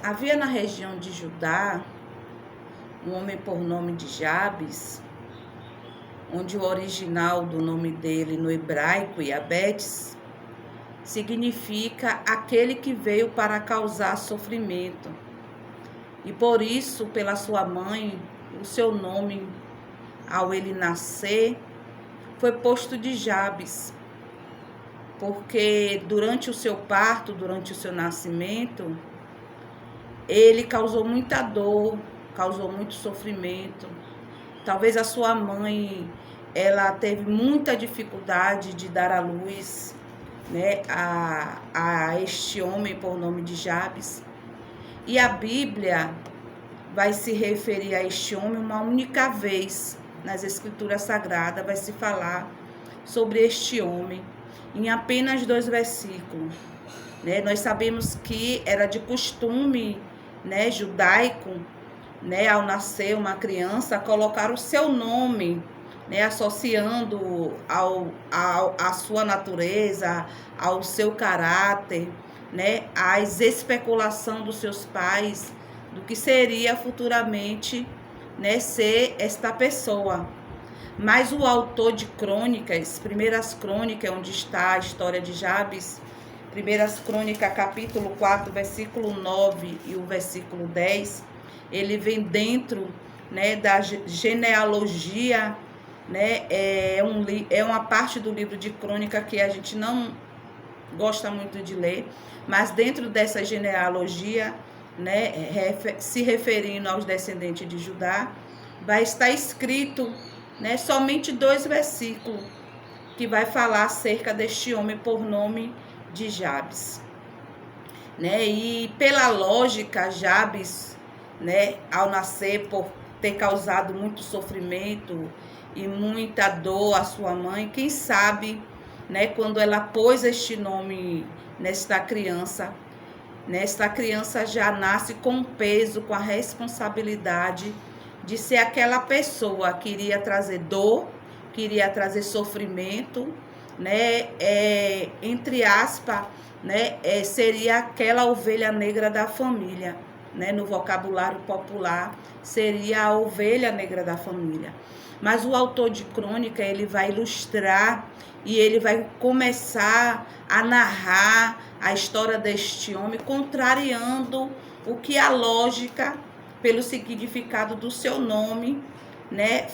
Havia na região de Judá um homem por nome de Jabes, onde o original do nome dele no hebraico, Iabetes, significa aquele que veio para causar sofrimento. E por isso, pela sua mãe, o seu nome, ao ele nascer, foi posto de Jabes, porque durante o seu parto, durante o seu nascimento, ele causou muita dor, causou muito sofrimento. Talvez a sua mãe, ela teve muita dificuldade de dar à luz, né, a este homem por nome de Jabes. E a Bíblia vai se referir a este homem uma única vez. Nas Escrituras Sagradas vai se falar sobre este homem em apenas 2 versículos. Né? Nós sabemos que era de costume, né, judaico, né, ao nascer uma criança, colocar o seu nome, né, associando à sua natureza, ao seu caráter, né, às especulações dos seus pais, do que seria futuramente, né, ser esta pessoa. Mas o autor de Crônicas, Primeiras Crônicas, onde está a história de Jabes, Primeiras Crônicas, capítulo 4, versículo 9 e o versículo 10, ele vem dentro, né, da genealogia, né, é uma parte do livro de Crônica que a gente não gosta muito de ler, mas dentro dessa genealogia, né, se referindo aos descendentes de Judá, vai estar escrito, né, somente 2 versículos que vai falar acerca deste homem por nome de Jabes, né? E pela lógica, Jabes, né, ao nascer, por ter causado muito sofrimento e muita dor à sua mãe, quem sabe, né, quando ela pôs este nome nesta criança já nasce com o peso, com a responsabilidade de ser aquela pessoa que iria trazer dor, que iria trazer sofrimento, né? Entre aspas, né? Seria aquela ovelha negra da família, né? No vocabulário popular, seria a ovelha negra da família. Mas o autor de Crônica, ele vai ilustrar e ele vai começar a narrar a história deste homem, contrariando o que a lógica, pelo significado do seu nome, né,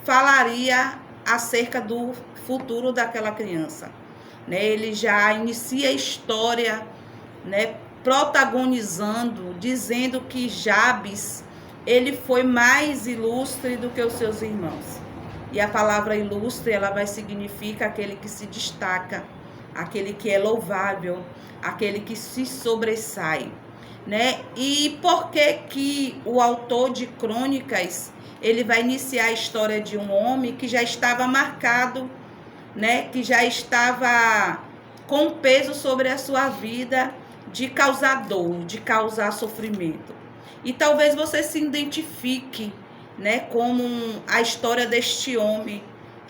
falaria acerca do futuro daquela criança. Né? Ele já inicia a história, né, protagonizando, dizendo que Jabes, ele foi mais ilustre do que os seus irmãos. E a palavra ilustre, ela vai significar aquele que se destaca, aquele que é louvável, aquele que se sobressai, né? E por que o autor de Crônicas, ele vai iniciar a história de um homem que já estava marcado, né? Que já estava com peso sobre a sua vida de causar dor, de causar sofrimento. E talvez você se identifique, né, como a história deste homem,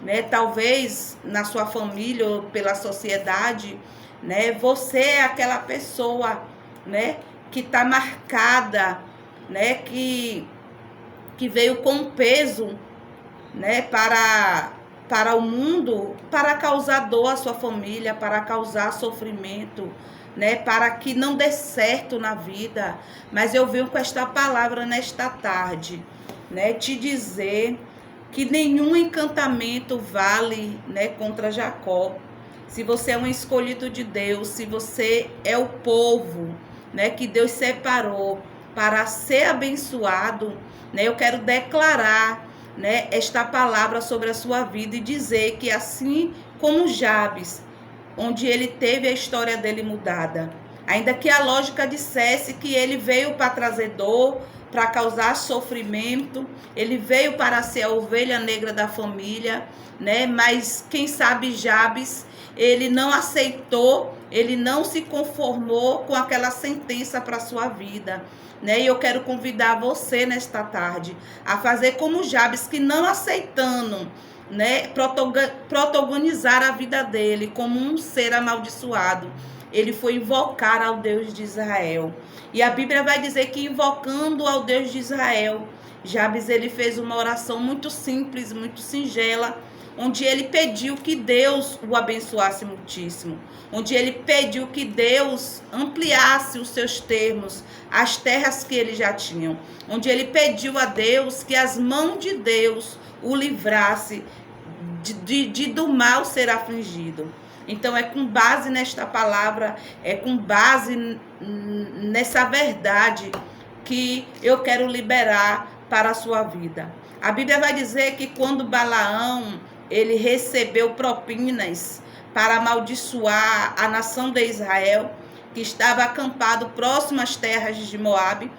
né? Talvez na sua família ou pela sociedade, né, você é aquela pessoa, né, que está marcada, né, que veio com peso, né, para o mundo, para causar dor à sua família, para causar sofrimento, né, para que não dê certo na vida. Mas eu venho com esta palavra nesta tarde, né, te dizer que nenhum encantamento vale, né, contra Jacó. Se você é um escolhido de Deus, se você é o povo, né, que Deus separou para ser abençoado, né, eu quero declarar, né, esta palavra sobre a sua vida e dizer que assim como Jabes, onde ele teve a história dele mudada, ainda que a lógica dissesse que ele veio para trazer dor, para causar sofrimento, ele veio para ser a ovelha negra da família, né? Mas quem sabe Jabes, ele não aceitou, ele não se conformou com aquela sentença para a sua vida, né? E eu quero convidar você nesta tarde a fazer como Jabes, que não aceitando, né, protagonizar a vida dele como um ser amaldiçoado, ele foi invocar ao Deus de Israel. E a Bíblia vai dizer que invocando ao Deus de Israel, Jabes ele fez uma oração muito simples, muito singela, onde ele pediu que Deus o abençoasse muitíssimo, onde ele pediu que Deus ampliasse os seus termos, as terras que ele já tinha, onde ele pediu a Deus que as mãos de Deus o livrasse do mal ser afligido. Então é com base nesta palavra, é com base nessa verdade que eu quero liberar para a sua vida. A Bíblia vai dizer que quando Balaão ele recebeu propinas para amaldiçoar a nação de Israel, que estava acampado próximo às terras de Moabe,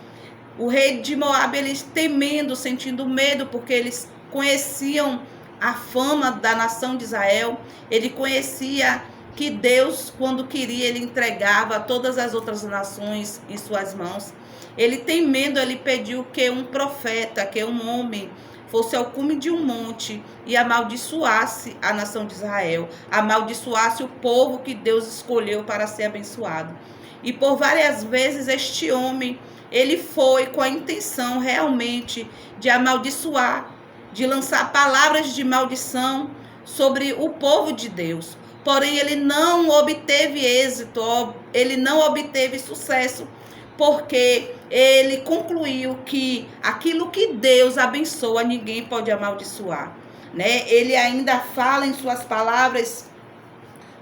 o rei de Moabe, eles temendo, sentindo medo, porque eles conheciam a fama da nação de Israel, ele conhecia que Deus, quando queria, ele entregava todas as outras nações em suas mãos. Ele temendo, ele pediu que um profeta, que um homem, fosse ao cume de um monte e amaldiçoasse a nação de Israel, amaldiçoasse o povo que Deus escolheu para ser abençoado. E por várias vezes este homem, ele foi com a intenção realmente de amaldiçoar, de lançar palavras de maldição sobre o povo de Deus. Porém, ele não obteve êxito, ele não obteve sucesso, porque ele concluiu que aquilo que Deus abençoa, ninguém pode amaldiçoar, né? Ele ainda fala em suas palavras,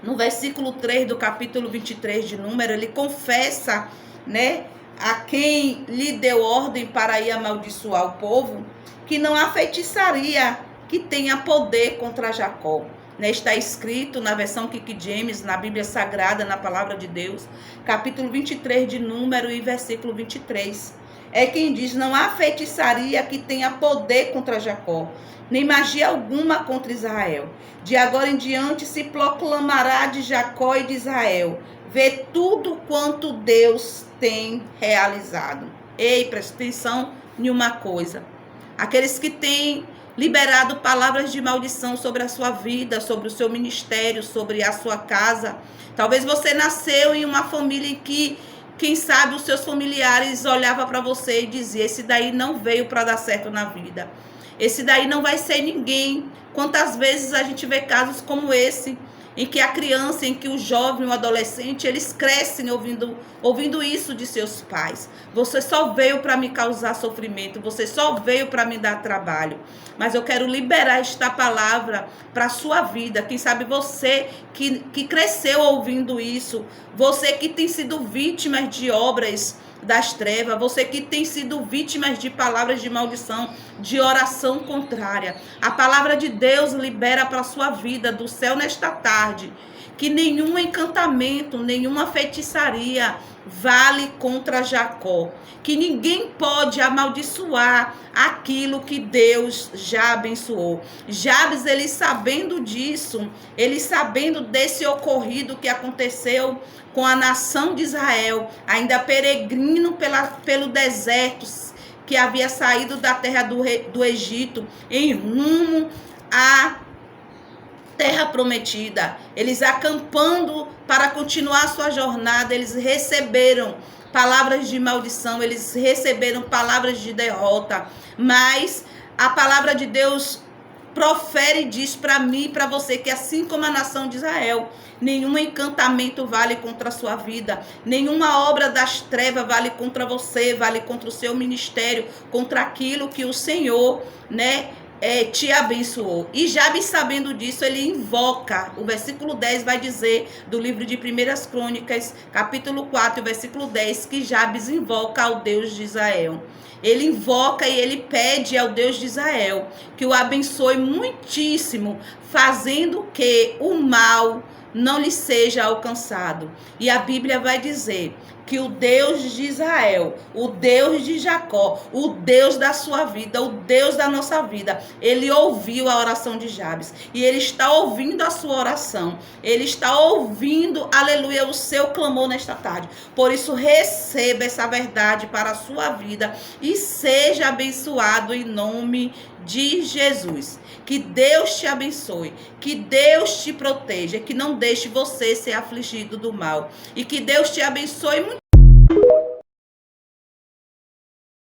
no versículo 3 do capítulo 23 de Número, ele confessa, né, a quem lhe deu ordem para ir amaldiçoar o povo, que não há feitiçaria que tenha poder contra Jacó. Está escrito na versão King James, na Bíblia Sagrada, na Palavra de Deus, capítulo 23 de Número e versículo 23. É quem diz, não há feitiçaria que tenha poder contra Jacó, nem magia alguma contra Israel. De agora em diante se proclamará de Jacó e de Israel, vê tudo quanto Deus tem realizado. Ei, presta atenção em uma coisa. Aqueles que têm liberado palavras de maldição sobre a sua vida, sobre o seu ministério, sobre a sua casa. Talvez você nasceu em uma família em que, quem sabe, os seus familiares olhavam para você e diziam, esse daí não veio para dar certo na vida. Esse daí não vai ser ninguém. Quantas vezes a gente vê casos como esse, em que a criança, em que o jovem, o adolescente, eles crescem ouvindo isso de seus pais. Você só veio para me causar sofrimento, você só veio para me dar trabalho. Mas eu quero liberar esta palavra para a sua vida. Quem sabe você que cresceu ouvindo isso, você que tem sido vítima de obras das trevas, você que tem sido vítima de palavras de maldição, de oração contrária. A palavra de Deus libera para a sua vida do céu nesta tarde, que nenhum encantamento, nenhuma feitiçaria vale contra Jacó, que ninguém pode amaldiçoar aquilo que Deus já abençoou. Jabes, ele sabendo disso, ele sabendo desse ocorrido que aconteceu com a nação de Israel, ainda peregrino pelo deserto, que havia saído da terra do Egito, em rumo à terra prometida, eles acampando para continuar a sua jornada, eles receberam palavras de maldição, eles receberam palavras de derrota, mas a palavra de Deus profere e diz para mim e para você que assim como a nação de Israel, nenhum encantamento vale contra a sua vida, nenhuma obra das trevas vale contra você, vale contra o seu ministério, contra aquilo que o Senhor, te abençoou. E Jabes, sabendo disso, ele invoca. O versículo 10 vai dizer, do livro de 1 Crônicas, capítulo 4, versículo 10, que Jabes invoca ao Deus de Israel. Ele invoca e ele pede ao Deus de Israel que o abençoe muitíssimo, fazendo que o mal não lhe seja alcançado. E a Bíblia vai dizer que o Deus de Israel, o Deus de Jacó, o Deus da sua vida, o Deus da nossa vida, ele ouviu a oração de Jabes e ele está ouvindo a sua oração, ele está ouvindo, aleluia, o seu clamor nesta tarde. Por isso, receba essa verdade para a sua vida e seja abençoado em nome de Jesus. Que Deus te abençoe, que Deus te proteja, que não deixe você ser afligido do mal e que Deus te abençoe muito.